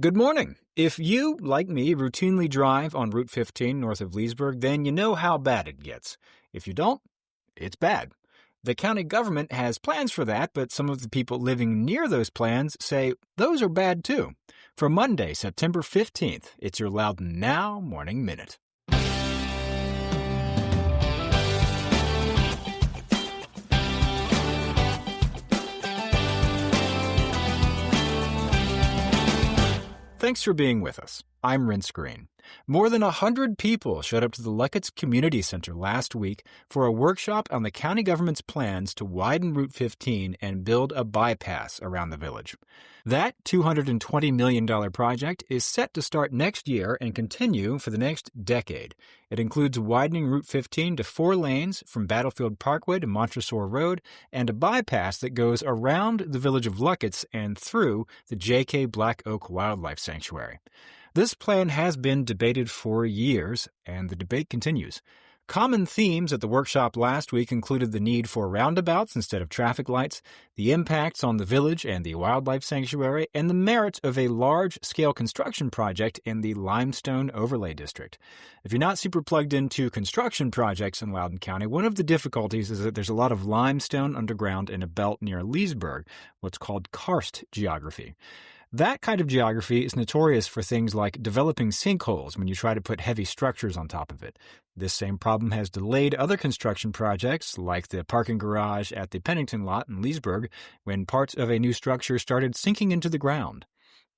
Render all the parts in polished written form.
Good morning. If you, like me, routinely drive on Route 15 north of Leesburg, then you know how bad it gets. If you don't, it's bad. The county government has plans for that, but some of the people living near those plans say those are bad too. For Monday, September 15th, it's your Loudoun Now Morning Minute. Thanks for being with us. I'm Rince Green. More than 100 people showed up to the Luckett's Community Center last week for a workshop on the county government's plans to widen Route 15 and build a bypass around the village. That $220 million project is set to start next year and continue for the next decade. It includes widening Route 15 to 4 lanes from Battlefield Parkway to Montresor Road and a bypass that goes around the village of Luckett's and through the J.K. Black Oak Wildlife Sanctuary. This plan has been debated for years, and the debate continues. Common themes at the workshop last week included the need for roundabouts instead of traffic lights, the impacts on the village and the wildlife sanctuary, and the merits of a large-scale construction project in the Limestone Overlay District. If you're not super plugged into construction projects in Loudoun County, one of the difficulties is that there's a lot of limestone underground in a belt near Leesburg, what's called karst geography. That kind of geography is notorious for things like developing sinkholes when you try to put heavy structures on top of it. This same problem has delayed other construction projects, like the parking garage at the Pennington lot in Leesburg, when parts of a new structure started sinking into the ground.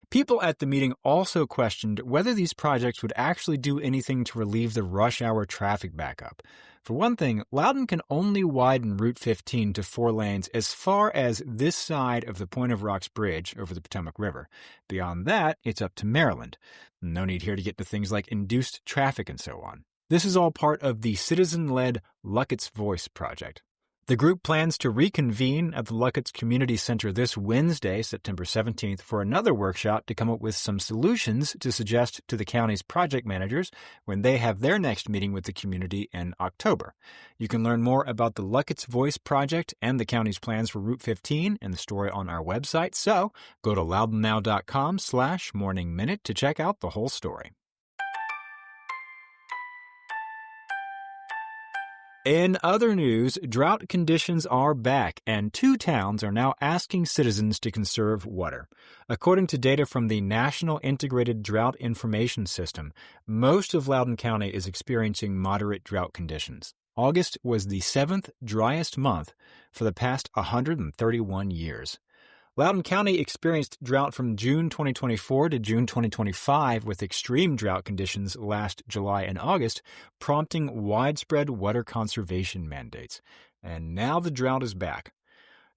People at the meeting also questioned whether these projects would actually do anything to relieve the rush hour traffic backup. For one thing, Loudoun can only widen Route 15 to 4 lanes as far as this side of the Point of Rocks Bridge over the Potomac River. Beyond that, it's up to Maryland. No need here to get to things like induced traffic and so on. This is all part of the citizen-led Luckett's Voice project. The group plans to reconvene at the Luckett's Community Center this Wednesday, September 17th, for another workshop to come up with some solutions to suggest to the county's project managers when they have their next meeting with the community in October. You can learn more about the Luckett's Voice project and the county's plans for Route 15 in the story on our website, so go to loudounnow.com/morningminute to check out the whole story. In other news, drought conditions are back, and 2 towns are now asking citizens to conserve water. According to data from the National Integrated Drought Information System, most of Loudoun County is experiencing moderate drought conditions. August was the 7th driest month for the past 131 years. Loudoun County experienced drought from June 2024 to June 2025 with extreme drought conditions last July and August, prompting widespread water conservation mandates. And now the drought is back.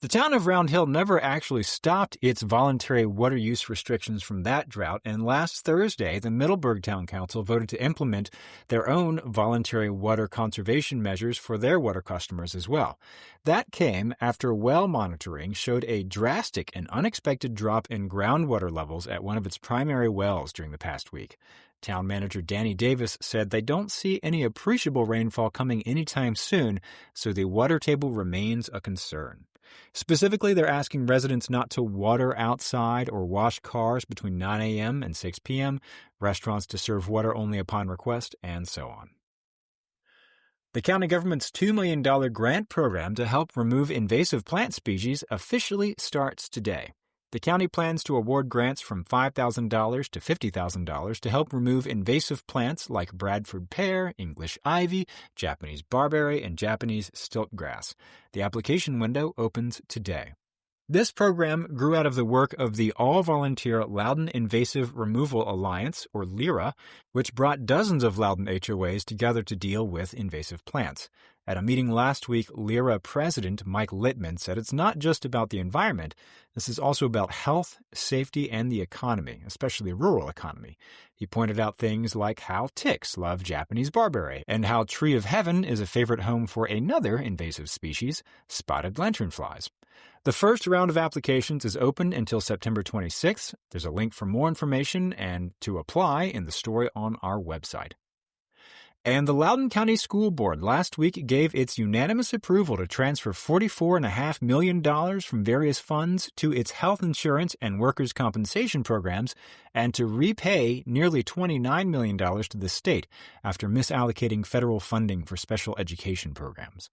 The town of Round Hill never actually stopped its voluntary water use restrictions from that drought, and last Thursday, the Middleburg Town Council voted to implement their own voluntary water conservation measures for their water customers as well. That came after well monitoring showed a drastic and unexpected drop in groundwater levels at one of its primary wells during the past week. Town manager Danny Davis said they don't see any appreciable rainfall coming anytime soon, so the water table remains a concern. Specifically, they're asking residents not to water outside or wash cars between 9 a.m. and 6 p.m., restaurants to serve water only upon request, and so on. The county government's $2 million grant program to help remove invasive plant species officially starts today. The county plans to award grants from $5,000 to $50,000 to help remove invasive plants like Bradford pear, English ivy, Japanese barberry, and Japanese stiltgrass. The application window opens today. This program grew out of the work of the all-volunteer Loudoun Invasive Removal Alliance, or LIRA, which brought dozens of Loudoun HOAs together to deal with invasive plants. At a meeting last week, LIRA President Mike Littman said it's not just about the environment. This is also about health, safety, and the economy, especially rural economy. He pointed out things like how ticks love Japanese barberry and how Tree of Heaven is a favorite home for another invasive species, spotted lanternflies. The first round of applications is open until September 26th. There's a link for more information and to apply in the story on our website. And the Loudoun County School Board last week gave its unanimous approval to transfer $44.5 million from various funds to its health insurance and workers' compensation programs and to repay nearly $29 million to the state after misallocating federal funding for special education programs.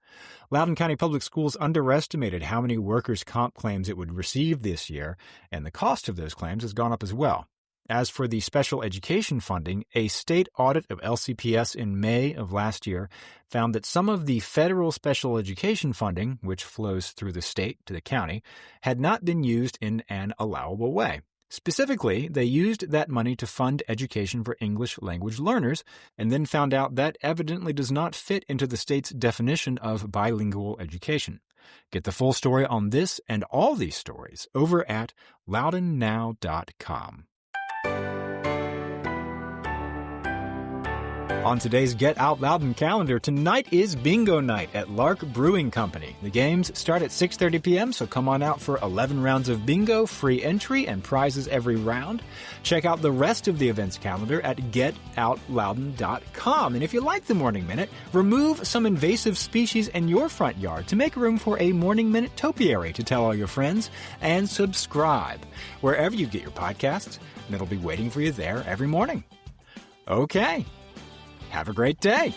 Loudoun County Public Schools underestimated how many workers' comp claims it would receive this year, and the cost of those claims has gone up as well. As for the special education funding, a state audit of LCPS in May of last year found that some of the federal special education funding, which flows through the state to the county, had not been used in an allowable way. Specifically, they used that money to fund education for English language learners, and then found out that evidently does not fit into the state's definition of bilingual education. Get the full story on this and all these stories over at loudounnow.com. On today's Get Out Loudoun calendar, tonight is bingo night at Lark Brewing Company. The games start at 6:30 p.m., so come on out for 11 rounds of bingo, free entry, and prizes every round. Check out the rest of the events calendar at getoutloudon.com. And if you like the Morning Minute, remove some invasive species in your front yard to make room for a Morning Minute topiary to tell all your friends, and subscribe wherever you get your podcasts, and it'll be waiting for you there every morning. Okay. Have a great day.